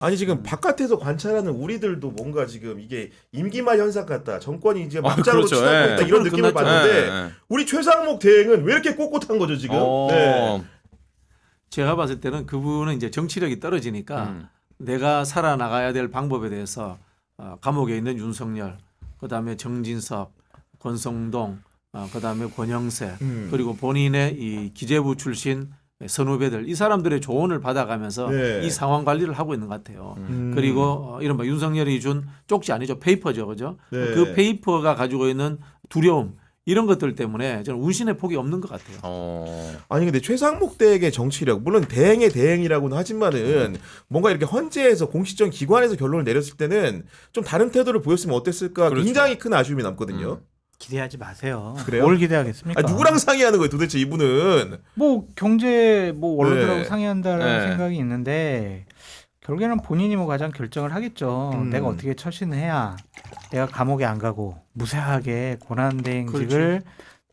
아니 지금 바깥에서 관찰하는 우리들도 뭔가 지금 이게 임기말 현상 같다. 정권이 이제 막장으로 그렇죠. 치닫고 예. 있다 이런 느낌을 끝났죠. 받는데 우리 최상목 대행은 왜 이렇게 꼿꼿한 거죠 지금? 네. 제가 봤을 때는 그분은 이제 정치력이 떨어지니까 내가 살아나가야 될 방법에 대해서 감옥에 있는 윤석열, 그다음에 정진석, 권성동, 그다음에 권영세, 그리고 본인의 이 기재부 출신 선후배들 이 사람들의 조언을 받아가면서 네. 이 상황 관리를 하고 있는 것 같아요. 그리고 이른바 윤석열이 준 쪽지 아니죠, 페이퍼죠, 그죠? 네. 그 페이퍼가 가지고 있는 두려움 이런 것들 때문에 저는 운신의 폭이 없는 것 같아요. 아니 근데 최상목 대행의 정치력 물론 대행의 대행이라고는 하지만은 뭔가 이렇게 헌재에서 공식적인 기관에서 결론을 내렸을 때는 좀 다른 태도를 보였으면 어땠을까 그렇죠. 굉장히 큰 아쉬움이 남거든요. 기대하지 마세요. 그래요? 뭘 기대하겠습니까? 아, 누구랑 상의하는 거예요 도대체 이분은? 뭐 경제 뭐 원로들하고 네. 상의한다는 네. 생각이 있는데 결국에는 본인이 뭐 가장 결정을 하겠죠. 내가 어떻게 처신을 해야 내가 감옥에 안 가고 무사하게 고난대행직을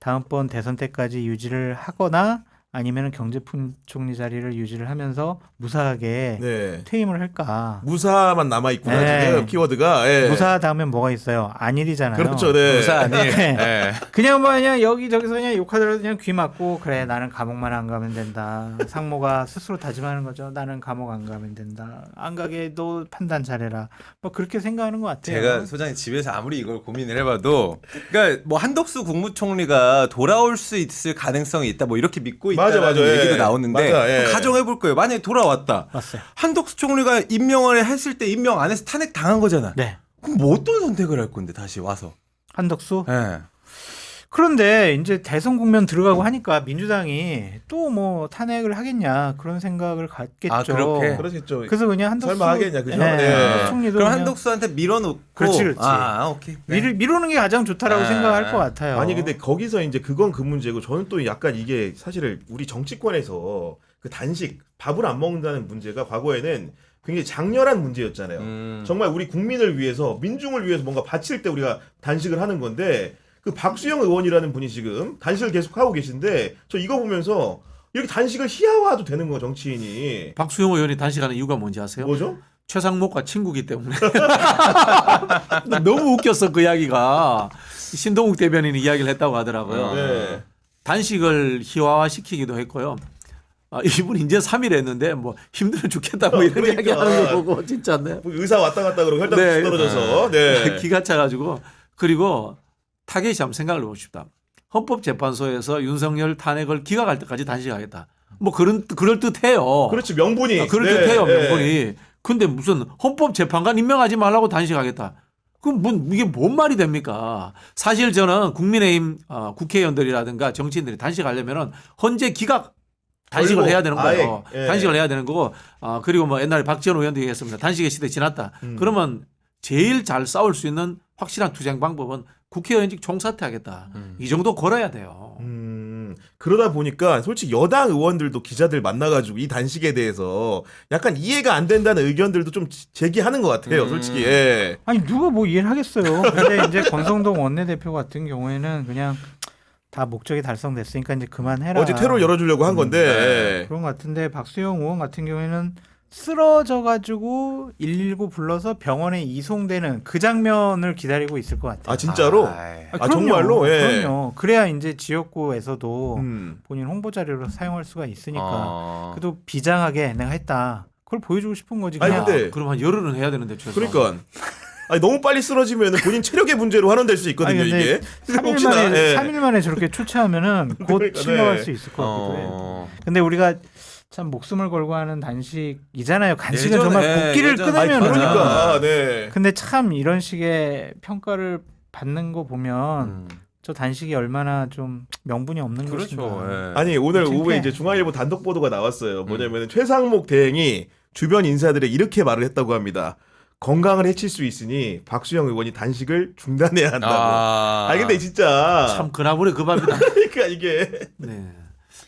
다음번 대선 때까지 유지를 하거나 아니면 경제부총리 자리를 유지를 하면서 무사하게 네. 퇴임을 할까. 무사만 남아 있구나 네. 지금 키워드가. 예. 무사 다음엔 뭐가 있어요? 안일이잖아요. 그렇죠. 네. 무사 아닐. 네. 그냥 뭐 그냥 여기저기서 그냥 욕하더라도 그냥 귀 막고 그래 나는 감옥만 안 가면 된다. 상모가 스스로 다짐하는 거죠. 나는 감옥 안 가면 된다. 안 가게 너 판단 잘해라. 뭐 그렇게 생각하는 것 같아요. 제가 소장님 집에서 아무리 이걸 고민을 해봐도, 그러니까 뭐 한덕수 국무총리가 돌아올 수 있을 가능성이 있다, 뭐 이렇게 믿고 있다는 맞아, 예. 얘기도 나오는데 맞아, 예. 가정해볼 거예요. 만약에 돌아왔다. 맞어요. 한덕수 총리가 임명을 했을 때 임명 안 해서 탄핵 당한 거잖아. 네. 그럼 뭐 어떤 선택을 할 건데 다시 와서? 한덕수. 예. 그런데 이제 대선 국면 들어가고 하니까 민주당이 또 뭐 탄핵을 하겠냐 그런 생각을 갖겠죠. 아, 그렇게? 그러겠죠. 그래서 그냥 한덕수 설마 하겠냐, 그죠? 네. 네. 한덕수 총리도 그럼 그냥 한덕수한테 밀어놓고. 그렇지. 오케이. 네. 미루는 게 가장 좋다라고 아. 생각할 것 같아요. 아니 근데 거기서 이제 그건 그 문제고 저는 또 약간 이게 사실 우리 정치권에서 그 단식 밥을 안 먹는다는 문제가 과거에는 굉장히 장렬한 문제였잖아요. 정말 우리 국민을 위해서 민중을 위해서 뭔가 바칠 때 우리가 단식을 하는 건데 그 박수영 의원이라는 분이 지금 단식을 계속 하고 계신데 저 이거 보면서 이렇게 단식을 희화화도 되는 거 정치인이 박수영 의원이 단식하는 이유가 뭔지 아세요? 뭐죠? 최상목과 친구기 때문에. 너무 웃겼어 그 이야기가. 신동욱 대변인이 이야기를 했다고 하더라고요. 네. 단식을 희화화시키기도 했고요. 이분 이제 3일 했는데 뭐 힘들어 죽겠다 뭐 이런 그러니까. 이야기 하는 거 보고 진짜 네. 뭐 의사 왔다 갔다 그러고 혈당 네. 떨어져서 네. 기가 차가지고 그리고 타겟이 한번 생각을 해봅시다. 헌법재판소에서 윤석열 탄핵을 기각할 때까지 단식하겠다. 뭐 그럴 듯해요. 그렇지 명분이 그럴 네, 듯해요 네. 명분이. 근데 무슨 헌법재판관 임명하지 말라고 단식하겠다. 그럼 이게 뭔 말이 됩니까? 사실 저는 국민의힘 국회의원들이라든가 정치인들이 단식하려면은 헌재 기각 단식을 걸고, 해야 되는 거예요. 아예, 예. 단식을 해야 되는 거고 그리고 뭐 옛날에 박지원 의원도 얘기했습니다. 단식의 시대 지났다. 그러면 제일 잘 싸울 수 있는 확실한 투쟁 방법은 국회의원직 총사퇴하겠다. 이 정도 걸어야 돼요. 그러다 보니까 솔직히 여당 의원들도 기자들 만나가지고 이 단식에 대해서 약간 이해가 안 된다는 의견들도 좀 제기하는 것 같아요. 솔직히. 예. 아니 누가 뭐 이해를 하겠어요. 근데 이제 권성동 원내대표 같은 경우에는 그냥 다 목적이 달성됐으니까 이제 그만해라. 어제 테러 열어주려고 한 건데. 그런 것 같은데 박수영 의원 같은 경우에는 쓰러져가지고 119 불러서 병원에 이송되는 그 장면을 기다리고 있을 것 같아요. 아 진짜로? 아, 아, 정말로? 예. 그럼요. 그래야 이제 지역구에서도 음. 본인 홍보 자료로 사용할 수가 있으니까. 그래도 비장하게 내가 했다. 그걸 보여주고 싶은 거지. 아니, 그냥. 근데- 그럼 한 열흘은 해야 되는데 최소. 그러니까. 아니, 너무 빨리 쓰러지면 본인 체력의 문제로 환원될 수 있거든요. 아니, 근데 이게. 3일 만에, 예. 3일 만에 저렇게 초췌하면은 곧 그러니까, 실명할 네. 수 있을 것 같기도 해요. 근데 우리가 참 목숨을 걸고 하는 단식이잖아요. 간식은 예전에, 정말 복기를 예전에. 아니, 끊으면 그러니까. 네. 근데 참 이런 식의 평가를 받는 거 보면 저 단식이 얼마나 좀 명분이 없는 그렇죠. 것인가. 예. 아니 오늘 창피해. 오후에 이제 중앙일보 단독 보도가 나왔어요. 뭐냐면 최상목 대행이 주변 인사들에 이렇게 말을 했다고 합니다. 건강을 해칠 수 있으니 박수영 의원이 단식을 중단해야 한다고. 아니 근데 진짜 참 그나물의 그 밥이다. 그러니까 이게 네.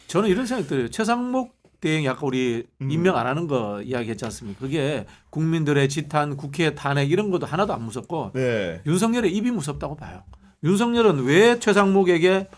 저는 이런 생각이 들어요. 최상목 대행 아까 우리 임명 안 하는 거 이야기했지 않습니까? 그게 국민들의 지탄, 국회 탄핵 이런 것도 하나도 안 무섭고 네. 윤석열의 입이 무섭다고 봐요. 윤석열은 왜 최상목에게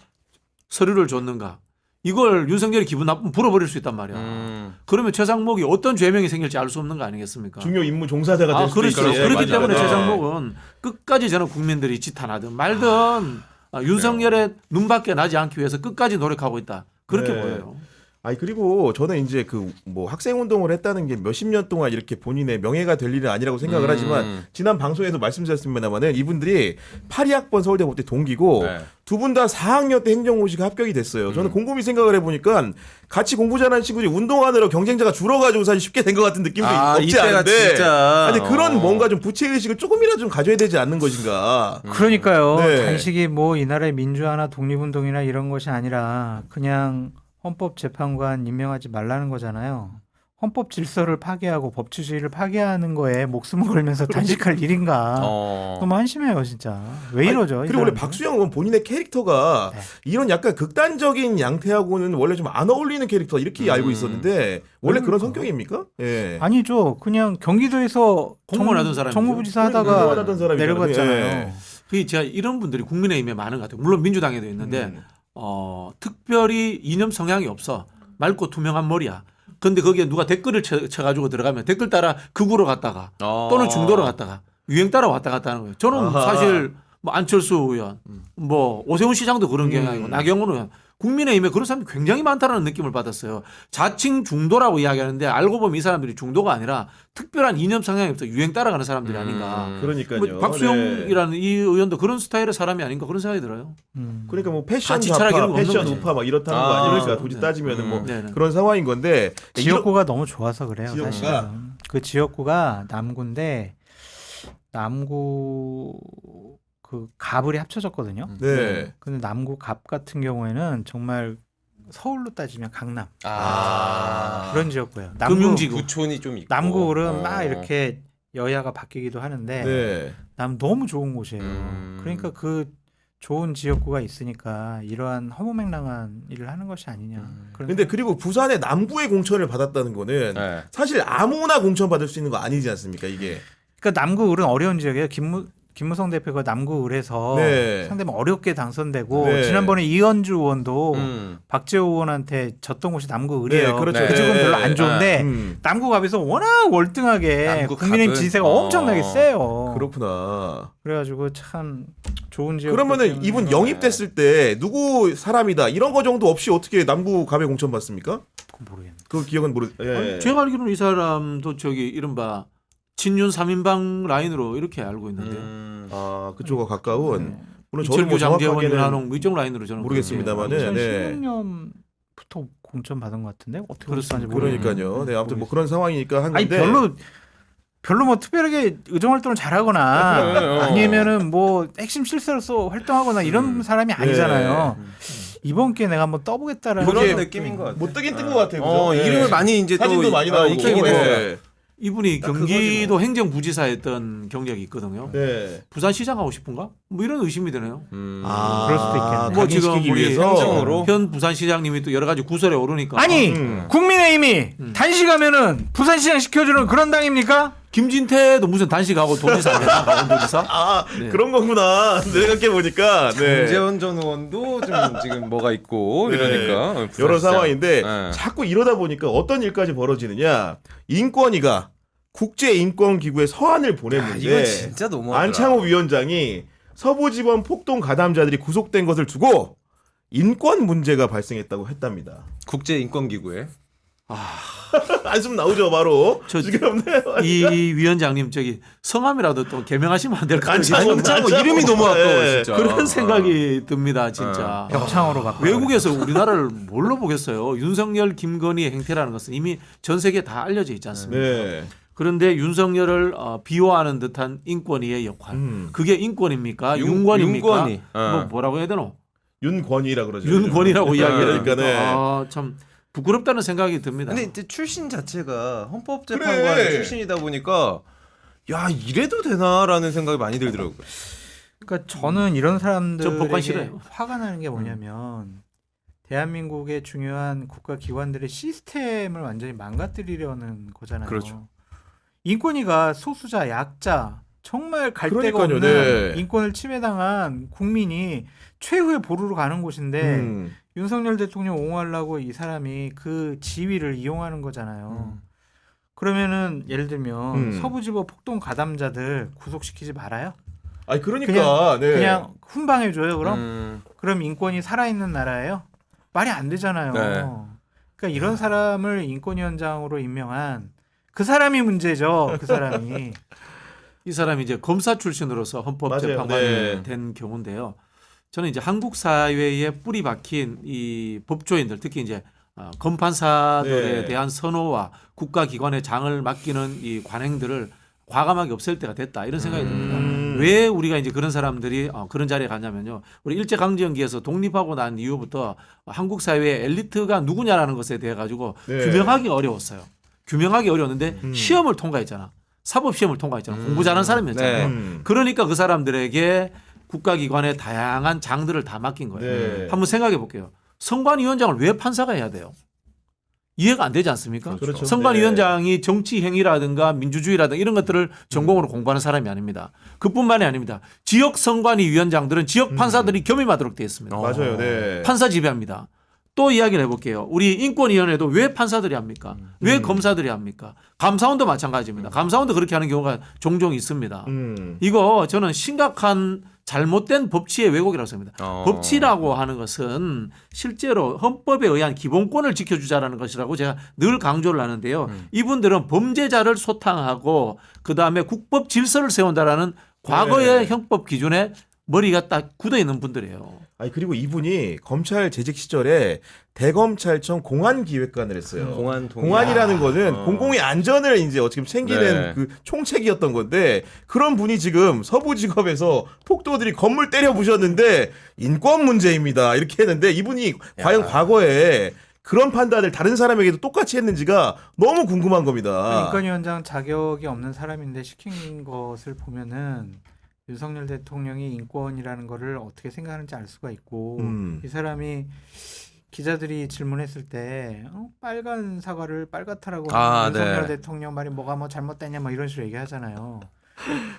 서류를 줬는가? 이걸 윤석열이 기분 나쁘면 불어버릴 수 있단 말이야. 그러면 최상목이 어떤 죄명이 생길지 알 수 없는 거 아니겠습니까? 중요 임무 종사자가 될 수도 그렇죠. 있고. 그렇기 맞아. 때문에 네. 최상목은 끝까지 저는 국민들이 지탄하든 말든 윤석열의 눈밖에 나지 않기 위해서 끝까지 노력하고 있다. 그렇게 네. 보여요. 아니 그리고 저는 이제 그 뭐 학생 운동을 했다는 게 몇십 년 동안 이렇게 본인의 명예가 될 일은 아니라고 생각을 하지만 지난 방송에서 말씀드렸습니다만은 이분들이 82학번 서울대법대 동기고 네. 두 분 다 4학년 때 행정고시가 합격이 됐어요. 저는 곰곰이 생각을 해보니까 같이 공부 잘하는 친구들이 운동하느라 경쟁자가 줄어가지고 사실 쉽게 된 것 같은 느낌도 없지 이때가 않은데. 진짜. 아니 그런 뭔가 좀 부채 의식을 조금이라도 좀 가져야 되지 않는 것인가. 그러니까요. 네. 단식이 뭐 이 나라의 민주화나 독립운동이나 이런 것이 아니라 그냥 헌법재판관 임명하지 말라는 거잖아요. 헌법 질서를 파괴하고 법치주의를 파괴하는 거에 목숨을 걸면서 단식할 일인가. 너무 한심해요, 진짜. 왜 이러죠? 아니, 이 그리고 원래 사람들? 박수영 의원 본인의 캐릭터가 네. 이런 약간 극단적인 양태하고는 원래 좀 안 어울리는 캐릭터 이렇게 알고 있었는데 원래 그런 그러니까. 성격입니까? 예. 아니죠. 그냥 경기도에서 공무원 하던 사람이죠. 정무부지사 공무원 하다가 하던 사람이잖아요. 내려갔잖아요. 예. 그 제가 이런 분들이 국민의힘에 많은 것 같아요. 물론 민주당에도 있는데 특별히 이념 성향이 없어. 맑고 투명한 머리야. 근데 거기에 누가 댓글을 쳐가지고 들어가면 댓글 따라 극우로 갔다가 또는 중도로 갔다가 유행 따라 왔다 갔다 하는 거예요. 저는 아하. 사실 뭐 안철수 의원, 뭐 오세훈 시장도 그런 경향이고 나경원 의원, 국민의힘에 그런 사람이 굉장히 많다는 느낌을 받았어요. 자칭 중도라고 이야기하는데 알고 보면 이 사람들이 중도가 아니라 특별한 이념 성향이 없어 유행 따라가는 사람들이 아닌가. 그러니까요. 뭐 박수영이라는 이 의원도 그런 스타일의 사람이 아닌가 그런 생각이 들어요. 그러니까 뭐 패션 같이 철학이 좌파, 이런 거 없는 패션 거지. 우파 막 이렇다는 거 아, 아닙니까? 그렇죠. 굳이 네. 따지면은 뭐 네네. 그런 상황인 건데 지역구가 너무 좋아서 그래요. 지역구가? 사실은. 그 지역구가 남구인데 남구 그 갑을이 합쳐졌거든요. 네. 근데 남구 갑 같은 경우에는 정말 서울로 따지면 강남 그런 지역구예요. 금융지구. 구촌이 좀 있고. 남구는 막 이렇게 여야가 바뀌기도 하는데 네. 남 너무 좋은 곳이에요. 그러니까 그 좋은 지역구가 있으니까 이러한 허무맹랑한 일을 하는 것이 아니냐. 그런 근데 그리고 부산의 남구의 공천을 받았다는 거는 네. 사실 아무나 공천 받을 수 있는 거 아니지 않습니까? 이게. 그러니까 남구을은 어려운 지역이에요. 김무성 대표가 남구을에서 네. 상당히 어렵게 당선되고 네. 지난번에 이현주 의원도 박재호 의원한테 졌던 곳이 남구을이에요. 네, 그렇죠. 그 지역은 네. 별로 안 좋은데 음. 남구갑에서 워낙 월등하게 남구 국민의힘 갑은? 지지세가 엄청나게 세요. 그렇구나. 그래가지고 참 좋은 지역. 그러면은 이분 영입됐을 때 누구 사람이다 이런 거 정도 없이 어떻게 남구 갑에 공천 받습니까? 모르겠네. 그 기억은 모르. 예. 아니, 제가 알기로는 이 사람도 저기 이른바 친윤 3인방 라인으로 이렇게 알고 있는데요. 아 그쪽과 가까운. 물론 저는 이철규, 뭐 장재원, 정확하게는 윤한홍 뭐 이쪽 라인으로 저는 모르겠습니다만은. 네. 2016년부터 공천 받은 것 같은데 어떻게 그렇습니다. 공천한지 모르겠네요. 그러니까요. 네, 아무튼 뭐 그런 상황이니까 한 아니 건데. 별로 뭐 특별하게 의정 활동을 잘하거나 그래요. 아니면은 뭐 핵심 실세로서 활동하거나 이런 사람이 아니잖아요. 이번 기회에 내가 한번 떠보겠다라는 그런 이게 느낌인 것 같아. 못 뜨긴 뜬 것 같아요. 그죠? 네. 이름을 많이 이제 사진도 또 많이 나오고. 익히긴 네. 했어요. 이분이 딱 경기도 행정부지사였던 경력이 있거든요. 네. 부산시장 하고 싶은가? 뭐 이런 의심이 드네요. 아, 그럴 수도 있겠네. 뭐 지금 각인시키기 우리 위해서. 행정으로? 현 부산시장님이 또 여러 가지 구설에 오르니까 아니 음. 국민의힘이 단식하면은 부산시장 시켜주는 그런 당입니까? 김진태도 무슨 단식하고 도지사 안 되나? 강원도지사? 아 네. 그런 거구나. 생각해 보니까. 네. 장재원 전 의원도 좀 지금 뭐가 있고 네. 이러니까 여러 부산시장. 상황인데 네. 자꾸 이러다 보니까 어떤 일까지 벌어지느냐. 인권위가 국제인권기구에 서한을 야, 이건 보냈는데 진짜 너무하더라. 안창호 위원장이 서부지법 폭동 가담자들이 구속된 것을 두고 인권 문제가 발생했다고 했답니다. 국제인권기구에 한숨 나오죠 바로. 저- 지금 이 위원장님 저기 성함이라도 또 개명하시면 안 될까? 안창호, 안창호 안창호. 이름이 너무 아까워 네. 진짜. 그런 생각이 듭니다, 진짜. 벽창으로 바꿔. 외국에서 우리나라를 뭘로 보겠어요? 윤석열, 김건희의 행태라는 것은 이미 전 세계에 다 알려져 있지 않습니까? 네. 그런데 윤석열을 비호하는 듯한 인권위의 역할. 그게 인권입니까? 윤권입니까? 윤권위. 뭐 뭐라고 해야 되노? 윤권위라 그러죠. 윤권이라고 이야기해야 그러니까 되니까. 네. 아, 참 부끄럽다는 생각이 듭니다. 근데 이제 출신 자체가 헌법재판관 그래. 출신이다 보니까 야 이래도 되나라는 생각이 많이 들더라고요. 그러니까 저는 이런 저 법관 사람들에게 싫어요. 화가 나는 게 뭐냐면 대한민국의 중요한 국가 기관들의 시스템을 완전히 망가뜨리려는 거잖아요. 그렇죠. 인권위가 소수자, 약자 정말 갈 데가 그러니까요, 없는 네. 인권을 침해당한 국민이 최후의 보루로 가는 곳인데 윤석열 대통령 옹호하려고 이 사람이 그 지위를 이용하는 거잖아요. 그러면은 예를 들면 서부지법 폭동 가담자들 구속시키지 말아요? 아니 그러니까 그냥 훈방해줘요 그럼? 그럼 인권이 살아있는 나라예요? 말이 안 되잖아요. 네. 그러니까 이런 사람을 인권위원장으로 임명한 그 사람이 문제죠. 그 사람이. 이 사람이 이제 검사 출신으로서 헌법재판관이 맞아요. 네. 된 경우인데요. 저는 이제 한국 사회에 뿌리 박힌 이 법조인들, 특히 이제 검판사들에 네. 대한 선호와 국가기관의 장을 맡기는 이 관행들을 과감하게 없앨 때가 됐다 이런 생각이 듭니다. 왜 우리가 이제 그런 사람들이 그런 자리에 가냐면요. 우리 일제강점기에서 독립하고 난 이후부터 한국 사회의 엘리트가 누구냐라는 것에 대해 가지고 네. 규명하기 어려웠어요. 규명하기 어려웠는데 시험을 통과했잖아. 사법 시험을 통과했잖아. 공부 잘하는 사람이었잖아요. 네. 그러니까 그 사람들에게 국가기관의 다양한 장들을 다 맡긴 거예요. 네. 한번 생각해 볼게요. 선관위원장을 왜 판사가 해야 돼요? 이해가 안 되지 않습니까? 그렇죠. 선관위원장이 정치 행위라든가 민주주의라든가 이런 것들을 전공으로 공부하는 사람이 아닙니다. 그뿐만이 아닙니다. 지역 선관위원장들은 지역 판사들이 겸임하도록 되어 있습니다. 맞아요. 네. 판사 지배합니다. 또 이야기를 해볼게요. 우리 인권위원회도 왜 판사들이 합니까? 왜 검사들이 합니까? 감사원도 마찬가지입니다. 감사원도 그렇게 하는 경우가 종종 있습니다. 이거 저는 심각한 잘못된 법치의 왜곡이라고 생각합니다. 법치라고 하는 것은 실제로 헌법에 의한 기본권을 지켜주자라는 것이라고 제가 늘 강조를 하는데요. 이분들은 범죄자를 소탕하고 그다음에 국법 질서를 세운다라는 과거의 형법 기준에 머리가 딱 굳어 있는 분들이에요. 아니 그리고 이분이 검찰 재직 시절에 대검찰청 공안기획관을 했어요. 공안이라는 거는 공공의 안전을 이제 어떻게 챙기는 네. 그 총책이었던 건데 그런 분이 지금 서부지검에서 폭도들이 건물 때려 부셨는데 인권 문제입니다 이렇게 했는데 이분이 과연 과거에 그런 판단을 다른 사람에게도 똑같이 했는지가 너무 궁금한 겁니다. 인권위원장 자격이 없는 사람인데 시킨 것을 보면은 윤석열 대통령이 인권이라는 거를 어떻게 생각하는지 알 수가 있고 이 사람이 기자들이 질문했을 때 빨간 사과를 빨갛다라고 하는 윤석열 대통령 말이 뭐가 뭐 잘못됐냐 뭐 이런 식으로 얘기하잖아요.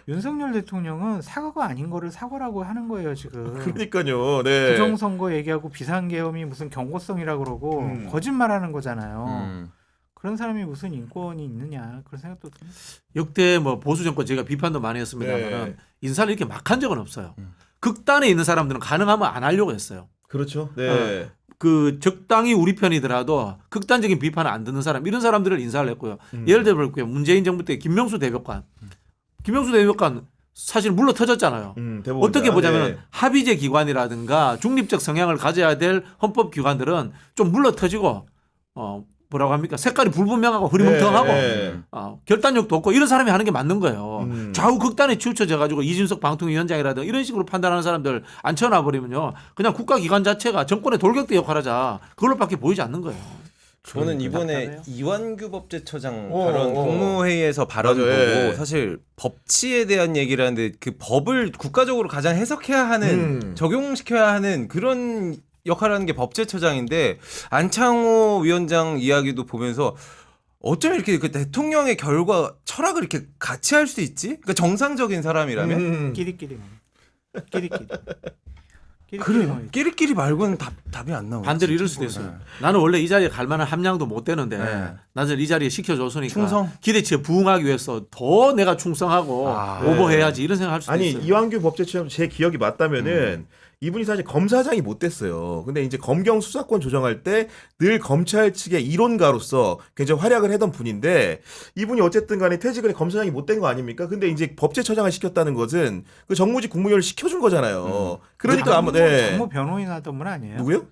윤석열 대통령은 사과가 아닌 거를 사과라고 하는 거예요 지금. 그러니까요. 네. 부정선거 얘기하고 비상계엄이 무슨 경고성이라고 그러고 거짓말하는 거잖아요. 그런 사람이 무슨 인권이 있느냐 그런 생각도 듭니다. 역대 뭐 보수 정권 제가 비판도 많이 했습니다만 네. 인사를 이렇게 막 한 적은 없어요. 극단에 있는 사람들은 가능하면 안 하려고 했어요. 그렇죠. 네. 그 적당히 우리 편이더라도 극단적인 비판을 안 듣는 사람 이런 사람들을 인사를 했고요. 예를 들어 볼게요. 문재인 정부 때 김명수 대법관. 김명수 대법관 사실 물러 터졌잖아요. 어떻게 보자면 합의제 기관이라든가 중립적 성향을 가져야 될 헌법 기관들은 좀 물러 터지고 뭐라고 합니까? 색깔이 불분명하고 흐리멍텅하고 결단력도 없고 이런 사람이 하는 게 맞는 거예요. 좌우 극단에 치우쳐져 가지고 이준석 방통위원장이라든가 이런 식으로 판단하는 사람들 앉혀놔 버리면요. 그냥 국가기관 자체가 정권의 돌격대 역할하자 그걸로밖에 보이지 않는 거예요. 저는 이번에 답답해요. 이완규 법제처장 발언 국무회의에서 발언 맞아요. 보고 예. 사실 법치에 대한 얘기를 하는데 그 법을 국가적으로 가장 해석해야 하는 적용시켜야 하는 그런 역할을 하는 게 법제처장인데 안창호 위원장 이야기도 보면서 어쩜 이렇게 그 대통령의 결과 철학을 이렇게 같이 할 수 있지? 그러니까 정상적인 사람이라면 끼리끼리 그래 끼리끼리 말고는 답이 안 나오고 반대로 이럴 수도 있어요. 나는 원래 이 자리에 갈 만한 함량도 못 되는데 나를 이 자리에 시켜줬으니까 충성? 기대치에 부응하기 위해서 더 내가 충성하고 오버해야지 이런 생각할 수도 아니 있어요. 이완규 법제처장 제 기억이 맞다면은 이분이 사실 검사장이 못 됐어요. 근데 이제 검경 수사권 조정할 때 늘 검찰 측의 이론가로서 굉장히 활약을 했던 분인데 이분이 어쨌든 간에 퇴직을 해 검사장이 못 된 거 아닙니까? 근데 이제 법제처장을 시켰다는 것은 그 정무직 국무위원을 시켜준 거잖아요. 그러니까 아마 장모 변호인 하던 분 아니에요? 누구요?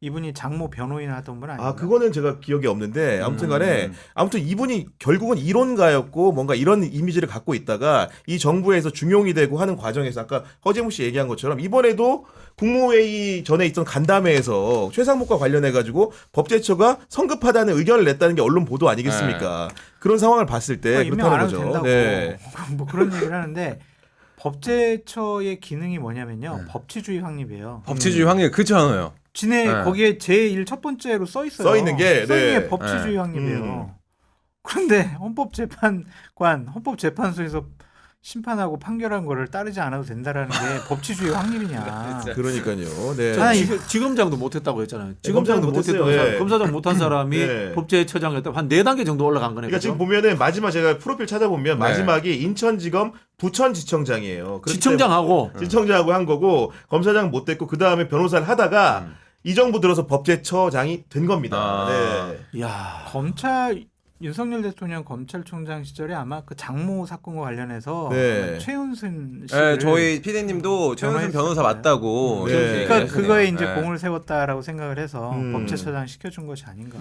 이분이 장모 변호인 하던 분 아니에요? 아 그거는 제가 기억이 없는데 아무튼간에 아무튼 이분이 결국은 이론가였고 뭔가 이런 이미지를 갖고 있다가 이 정부에서 중용이 되고 하는 과정에서 아까 허재무 씨 얘기한 것처럼 이번에도 국무회의 전에 있던 간담회에서 최상목과 관련해 가지고 법제처가 성급하다는 의견을 냈다는 게 언론 보도 아니겠습니까? 그런 상황을 봤을 때 임명 안 그렇다는 해도 거죠. 된다고 네. 뭐 그런 얘기를 하는데 법제처의 기능이 뭐냐면요 법치주의 확립이에요. 법치주의 확립 그렇잖아요. 진해 네. 거기에 제일 첫 번째로 써 있어요. 써 있는 게, 써 있는 게 네. 법치주의 확립이에요. 그런데 헌법재판소에서 심판하고 판결한 거를 따르지 않아도 된다라는 게 법치주의 확립이냐. 그러니까요. 네. 아니, 지검장도 못했다고 했잖아요. 검사장 지검장도 못했어요. 못했던 사람, 예. 검사장 못한 사람이 네. 법제처장이었다고 한 4단계 정도 올라간 거네요. 그러니까 지금 보면은 마지막 제가 프로필 찾아보면 네. 마지막이 인천지검 부천지청장이에요. 그렇기 지청장하고 때문에 지청장하고 한 거고 검사장 못 됐고 그 다음에 변호사를 하다가 이 정부 들어서 법제처장이 된 겁니다. 아. 네. 야 검찰 윤석열 대통령 검찰총장 시절에 아마 그 장모 사건과 관련해서 네. 최은순 씨를 네, 저희 피디님도 최은순 변호사 맞다고. 네. 이렇게 그러니까 얘기하시네요. 그거에 이제 네. 공을 세웠다라고 생각을 해서 음. 법제처장 시켜준 것이 아닌가.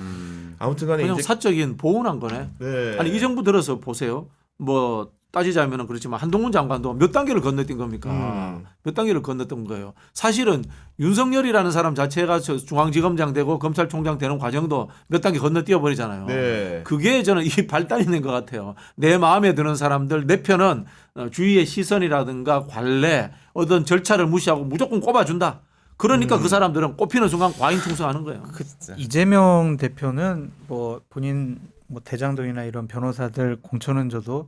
아무튼간에 그냥 이제 사적인 보훈한 거네. 네. 아니 이 정부 들어서 보세요. 뭐 따지자면은 그렇지만 한동훈 장관도 몇 단계를 건너뛴 겁니까? 몇 단계를 건넜던 거예요. 사실은 윤석열이라는 사람 자체가 저 중앙지검장 되고 검찰총장 되는 과정도 몇 단계 건너뛰어 버리잖아요. 네. 그게 저는 이 발단이 있는 것 같아요. 내 마음에 드는 사람들 내 편은 주위의 시선이라든가 관례 어떤 절차를 무시하고 무조건 꼽아준다. 그러니까 그 사람들은 꼽히는 순간 과잉 충성하는 거예요. 이재명 대표는 뭐 본인 뭐 대장동이나 이런 변호사들 공천은 줘도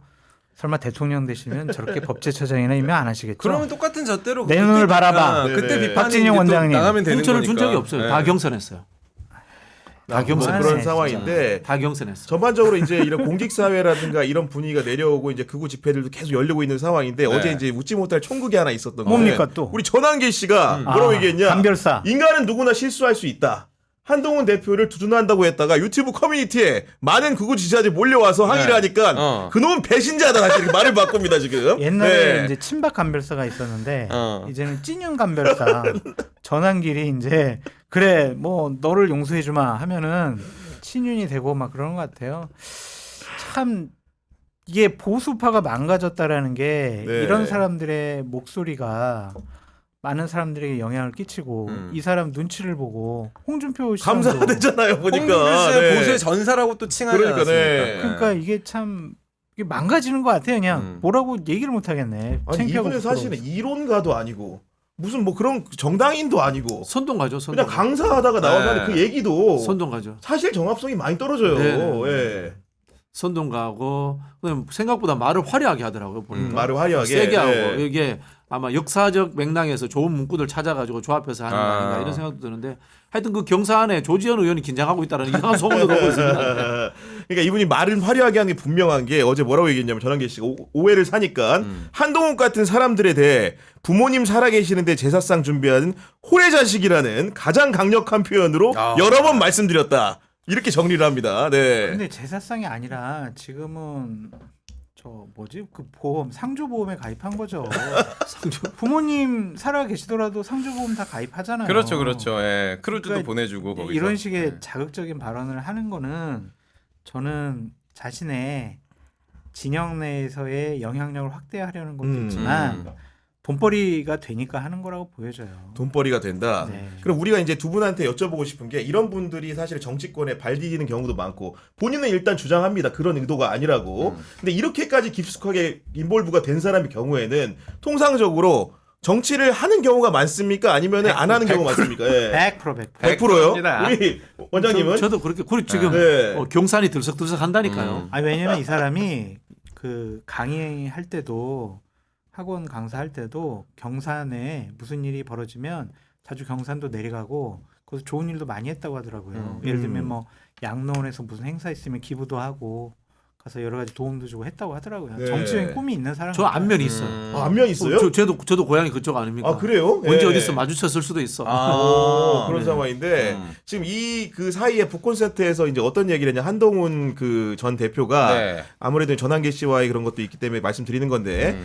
설마 대통령 되시면 저렇게 법제처장이나 임명 안 하시겠죠? 그러면 똑같은 잣대로 내 눈을 바라봐. 그때 네네. 비판이 박진영 이제 또 원장님. 나가면 되는 공천을 거니까. 준 적이 없어요. 네. 다 경선했어요. 다 경선 그런 진짜. 상황인데 다 경선했어. 전반적으로 이제 이런 공직 사회라든가 이런 분위기가 내려오고 이제 극우 집회들도 계속 열리고 있는 상황인데 어제 이제 웃지 못할 총극이 하나 있었던 게 뭡니까 또? 우리 전한길 씨가 뭐라고 얘기했냐? 감별사. 인간은 누구나 실수할 수 있다. 한동훈 대표를 두둔한다고 했다가 유튜브 커뮤니티에 많은 극우 지지자들이 몰려와서 항의를 네. 하니까 그놈은 배신자다 다시 이렇게 말을 바꿉니다 지금. 옛날에 네. 이제 친박 감별사가 있었는데 이제는 찐윤 감별사 전환길이 이제 그래 뭐 너를 용서해 주마 하면은 친윤이 되고 막 그런 것 같아요. 참 이게 보수파가 망가졌다라는 게 네. 이런 사람들의 목소리가 많은 사람들에게 영향을 끼치고 이 사람 눈치를 보고 홍준표 시장도 감사하잖아요 보니까. 홍준표 씨의 네. 보수의 전사라고 또 칭하지 그러니까, 않았습니까? 네. 그러니까 이게 참 이게 망가지는 것 같아요. 그냥 뭐라고 얘기를 못 하겠네. 아니 창피하고 이분은 부끄러워. 사실은 이론가도 아니고 무슨 뭐 그런 정당인도 아니고 선동가죠. 선동. 그냥 강사하다가 나와서 네. 하는 그 얘기도 선동가죠. 사실 정합성이 많이 떨어져요. 네. 예. 선동가고 그냥 생각보다 말을 화려하게 하더라고요. 보니까. 말을 화려하게. 세게 하고 네. 이게 아마 역사적 맥락에서 좋은 문구들 찾아가지고 조합해서 하는 거 아닌가 이런 생각도 드는데 하여튼 그 경사 안에 조지현 의원이 긴장하고 있다는 이상한 소문도 돌고 있습니다. 그러니까 이분이 말을 화려하게 하는 게 분명한 게 어제 뭐라고 얘기했냐면 전환길 씨가 오해를 사니까 한동훈 같은 사람들에 대해 부모님 살아계시는데 제사상 준비하는 호래자식이라는 가장 강력한 표현으로 여러 번 말씀드렸다. 이렇게 정리를 합니다. 네. 근데 제사상이 아니라 지금은 저 뭐지 그 보험 상조보험에 가입한 거죠. 부모님 살아 계시더라도 상조보험 다 가입하잖아요. 그렇죠, 그렇죠. 예. 크루즈도 그러니까 보내주고 거기서. 이런 식의 예. 자극적인 발언을 하는 거는 저는 자신의 진영 내에서의 영향력을 확대하려는 것도 있지만 돈벌이가 되니까 하는 거라고 보여져요. 돈벌이가 된다. 네. 그럼 우리가 이제 두 분한테 여쭤보고 싶은 게 이런 분들이 사실 정치권에 발디디는 경우도 많고 본인은 일단 주장합니다. 그런 의도가 아니라고. 근데 이렇게까지 깊숙하게 인볼브가 된 사람의 경우에는 통상적으로 정치를 하는 경우가 많습니까? 아니면 안 하는 경우가 많습니까? 예. 100%. 100%요? 입니다. 우리 원장님은? 저도 그렇게 지금 네. 경산이 들썩들썩 한다니까요. 아니 왜냐면 이 사람이 그 강의할 때도 학원 강사할 때도 경산에 무슨 일이 벌어지면 자주 경산도 내려가고 거기서 좋은 일도 많이 했다고 하더라고요. 예를 들면 뭐 양로원에서 무슨 행사 있으면 기부도 하고 가서 여러 가지 도움도 주고 했다고 하더라고요. 네. 정치적인 꿈이 있는 사람. 저 안면이 있어요. 안면 있어요? 저도 고향이 그쪽 아닙니까? 아 그래요? 언제 예. 어디서 마주쳤을 수도 있어. 그런 네. 상황인데 지금 이 그 사이에 북콘서트에서 이제 어떤 얘기를 했냐 한동훈 그 전 대표가 네. 아무래도 전환길 씨와의 그런 것도 있기 때문에 말씀드리는 건데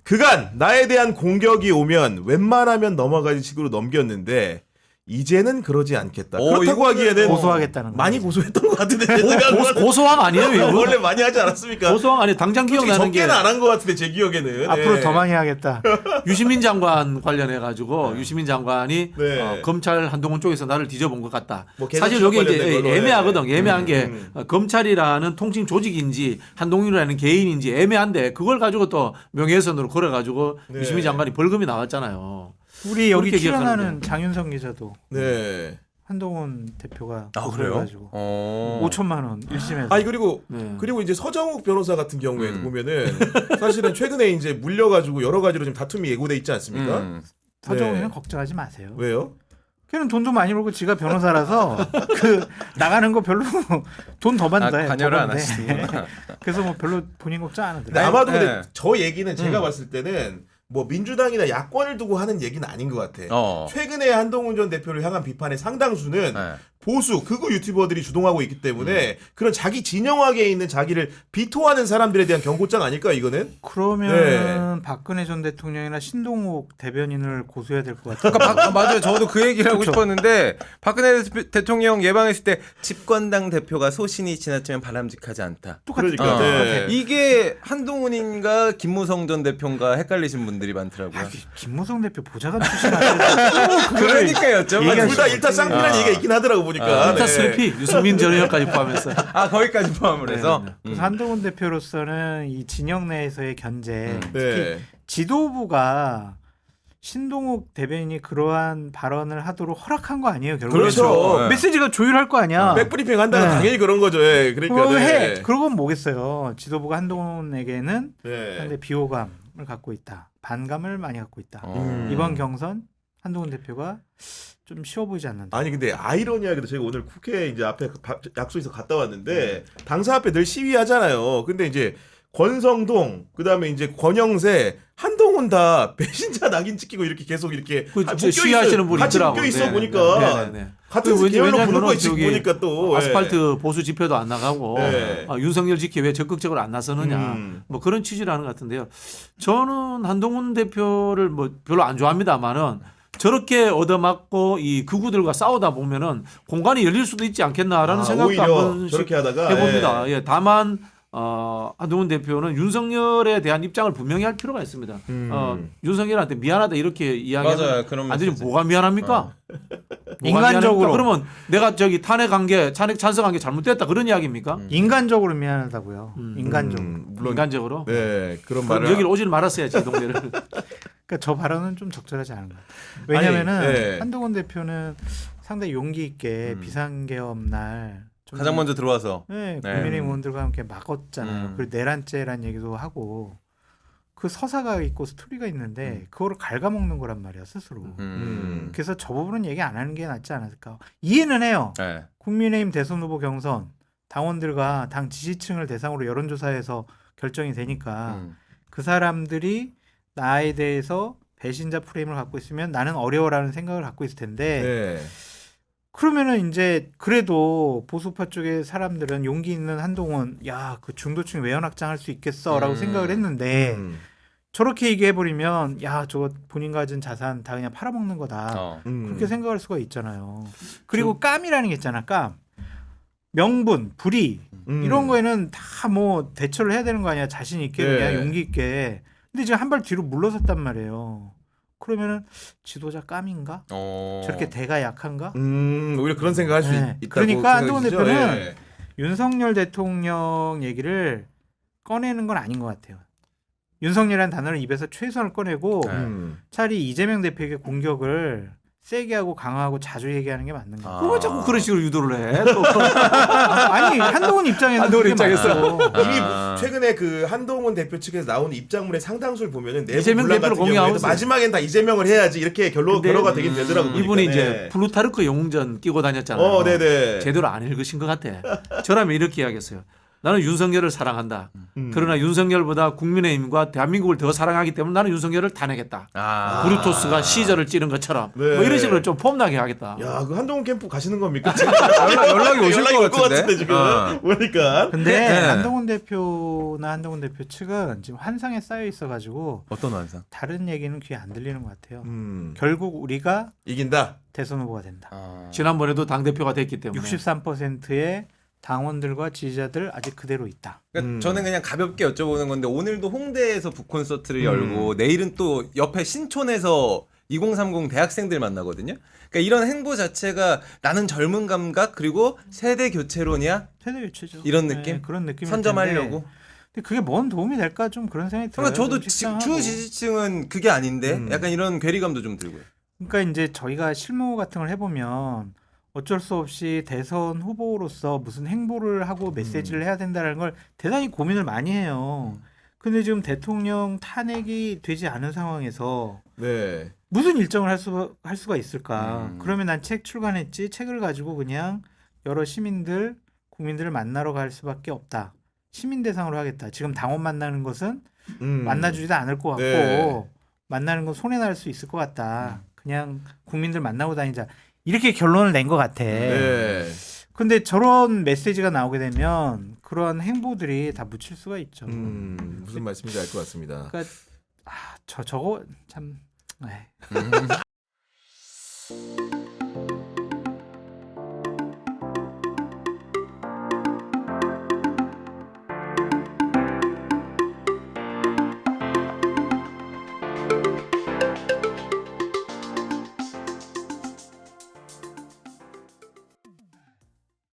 그간 나에 대한 공격이 오면 웬만하면 넘어가지 식으로 넘겼는데 이제는 그러지 않겠다. 그렇다고 이거는 하기에는 고소하겠다는 거. 많이 고소했던 것 같은데 제 생각은 고소왕 아니에요? 이거? 원래 많이 하지 않았습니까? 고소왕 아니 당장 솔직히 기억나는 게 적게는 안 한 것 같은데 제 기억에는 앞으로 예. 더 많이 하겠다. 유시민 장관 관련해 가지고 유시민 장관이 네. 검찰 한동훈 쪽에서 나를 뒤져본 것 같다. 뭐 계산 사실 여기 관련된 이제 걸로, 애매하거든. 예. 애매한 게 검찰이라는 통칭 조직인지 한동훈이라는 개인인지 애매한데 그걸 가지고 또 명예훼손으로 걸어가지고 네. 유시민 장관이 벌금이 나왔잖아요. 우리 여기 그렇게 출연하는 기억하는데. 장윤성 기자도 네. 한동훈 대표가 아, 고소해가지고 그래요? 5천만 원 1심에서. 아니 그리고 네. 이제 서정욱 변호사 같은 경우에는 보면은 사실은 최근에 이제 물려가지고 여러 가지로 지금 다툼이 예고돼 있지 않습니까? 서정훈은 네. 걱정하지 마세요. 왜요? 걔는 돈도 많이 벌고 지가 변호사라서 그 나가는 거 별로 돈 더 받는다. 해, 관여를 더 안 받는데. 하시는구나. 그래서 뭐 별로 본인 걱정 안 근데 하더라고요. 아마도 근데 네. 저 얘기는 제가 봤을 때는 뭐 민주당이나 야권을 두고 하는 얘기는 아닌 것 같아. 최근에 한동훈 전 대표를 향한 비판의 상당수는 네. 보수 극우 유튜버들이 주동하고 있기 때문에 그런 자기 진영학에 있는 자기를 비토하는 사람들에 대한 경고장 아닐까 이거는? 그러면 박근혜 전 대통령이나 신동욱 대변인을 고소해야 될 것 같아요. 그러니까 맞아요. 저도 그 얘기를 하고 그쵸. 싶었는데 박근혜 대통령 예방했을 때 집권당 대표가 소신이 지나치면 바람직하지 않다. 그러니까. 네. 이게 한동훈인가 김무성 전 대표인가 헷갈리신 분들이 많더라고요. 김무성 대표 보좌관 출신 아니에요? 그러니까였죠. 둘 다 일단 쌍피란 얘기가 있긴 하더라고 보니까. 일타 슬피 유승민 전 의원까지 포함해서. 아 거기까지 포함을 해서. 네, 네. 그래서 한동훈 대표로서는 이 진영 내에서의 견제, 특히 네. 지도부가 신동욱 대변인이 그러한 발언을 하도록 허락한 거 아니에요, 결국. 그렇죠. 네. 메시지가 조율할 거 아니야. 백브리핑 한다는 네. 당연히 그런 거죠. 예. 그러니까. 그거 해. 네. 그러건 뭐겠어요. 지도부가 한동훈에게는 네. 상당히 비호감을 갖고 있다. 반감을 많이 갖고 있다. 이번 경선 한동훈 대표가 좀 쉬워 보이지 않는다. 아니 근데 아이러니하게도 제가 오늘 국회 이제 앞에 약속에서 갔다 왔는데 당사 앞에 늘 시위하잖아요. 근데 이제 권성동 그다음에 이제 권영세 한동훈 다 배신자 낙인 찍히고 이렇게 계속 이렇게 그 묶여 시위하시는 분이 같이 있더라고. 묶여 있어 네, 보니까 네, 네. 같은 그 계열로 왜냐면은 부르고 있지 저기 보니까 또 아스팔트 보수 집회도 안 나가고 네. 윤석열 지키 왜 적극적으로 안 나서느냐 뭐 그런 취지라는 것 같은데요. 저는 한동훈 대표를 뭐 별로 안 좋아합니다만은 저렇게 얻어맞고 이 극우들과 싸우다 보면은 공간이 열릴 수도 있지 않겠나라는 생각도 한 오히려 번씩 저렇게 하다가 해봅니다. 예, 다만 한동훈 대표는 윤석열에 대한 입장을 분명히 할 필요가 있습니다. 윤석열한테 미안하다 이렇게 이야기하면 맞아요. 그런 안 되지 메시지. 뭐가 미안합니까? 인간적으로. 그러면 내가 저기 탄핵한 게 찬성한 게 잘못됐다 그런 이야기입니까? 인간적으로 미안하다고요. 인간적으로. 물론 인간적으로. 네 그런 그럼 말을 여기를 오질 말았어야지 이 동네를. 그러니까 저 발언은 좀 적절하지 않은 것 같아요. 왜냐면은 아니, 네. 한동훈 대표는 상당히 용기 있게 비상계엄 날 가장 먼저 들어와서. 네, 네. 국민의힘 의원들과 함께 막았잖아요. 그리고 내란죄란 얘기도 하고 그 서사가 있고 스토리가 있는데 그거를 갉아먹는 거란 말이야 스스로. 그래서 저 부분은 얘기 안 하는 게 낫지 않을까. 이해는 해요. 네. 국민의힘 대선 후보 경선 당원들과 당 지지층을 대상으로 여론조사에서 결정이 되니까 그 사람들이 나에 대해서 배신자 프레임을 갖고 있으면 나는 어려워라는 생각을 갖고 있을 텐데 네. 그러면은 이제 그래도 보수파 쪽의 사람들은 용기 있는 한동훈 야 그 중도층이 외연확장 할 수 있겠어라고 생각을 했는데 저렇게 얘기해버리면 야 저거 본인 가진 자산 다 그냥 팔아먹는 거다 그렇게 생각할 수가 있잖아요. 그리고 깜이라는 게 있잖아. 깜 명분 불의 이런 거에는 다 뭐 대처를 해야 되는 거 아니야. 자신 있게 네. 그냥 용기 있게. 근데 지금 한 발 뒤로 물러섰단 말이에요. 그러면은 지도자 깜인가? 저렇게 대가 약한가? 오히려 그런 생각할 수 네. 있다고 그러니까 한동훈 생각이시죠? 대표는 예. 윤석열 대통령 얘기를 꺼내는 건 아닌 것 같아요. 윤석열이라는 단어를 입에서 최선을 꺼내고 차라리 이재명 대표에게 공격을 세게 하고 강화하고 자주 얘기하는 게 맞는 거예요. 그거 자꾸 그런 식으로 유도를 해. 또. 아니 한동훈 입장에서 한동훈 그게 입장에서. 맞죠. 이미 최근에 그 한동훈 대표 측에서 나온 입장문의 상당수를 보면은 내부 이재명 분란 대표를 같은 공개하고 경우에는 있어요. 마지막엔 다 이재명을 해야지 이렇게 결과가 되긴 되더라고. 이분이 보니까. 이제 네. 플루타르크 영웅전 끼고 다녔잖아요. 네네. 제대로 안 읽으신 것 같아. 저라면 이렇게 이야기했어요. 나는 윤석열을 사랑한다. 그러나 윤석열보다 국민의힘과 대한민국을 더 사랑하기 때문에 나는 윤석열을 탄핵했다. 브루토스가 시저를 찌른 것처럼 네. 뭐 이런 식으로 좀 폼나게 하겠다. 야, 그 한동훈 캠프 가시는 겁니까? 연락이 오실 것 올 같은데. 지금 보니까. 근데 네. 한동훈 대표나 한동훈 대표 측은 지금 환상에 쌓여 있어가지고 어떤 완상? 다른 얘기는 귀에 안 들리는 것 같아요. 음. 결국 우리가 이긴다. 대선 후보가 된다. 지난번에도 당대표가 됐기 때문에. 63%의 당원들과 지지자들 아직 그대로 있다. 그러니까 저는 그냥 가볍게 여쭤보는 건데 오늘도 홍대에서 북콘서트를 열고 내일은 또 옆에 신촌에서 2030 대학생들 만나거든요. 그러니까 이런 행보 자체가 나는 젊은 감각 그리고 세대 교체론이야 세대 교체죠. 이런 느낌? 네, 그런 느낌이 선점하려고. 근데 그게 뭔 도움이 될까 좀 그런 생각이 들어요. 그러니까 저도 좀 식상하고. 주 지지층은 그게 아닌데 약간 이런 괴리감도 좀 들고요. 그러니까 이제 저희가 실무 같은 걸 해보면 어쩔 수 없이 대선 후보로서 무슨 행보를 하고 메시지를 해야 된다는 걸 대단히 고민을 많이 해요. 근데 지금 대통령 탄핵이 되지 않은 상황에서 네. 무슨 일정을 할 수가 있을까? 그러면 난 책 출간했지. 책을 가지고 그냥 여러 시민들, 국민들을 만나러 갈 수밖에 없다. 시민 대상으로 하겠다. 지금 당원 만나는 것은 만나주지도 않을 것 같고 네. 만나는 건 손해 날 수 있을 것 같다. 그냥 국민들 만나고 다니자. 이렇게 결론을 낸 것 같아. 네. 근데 저런 메시지가 나오게 되면 그런 행보들이 다 묻힐 수가 있죠. 무슨 말씀인지 알 것 같습니다. 그러니까 저거 참. 에이.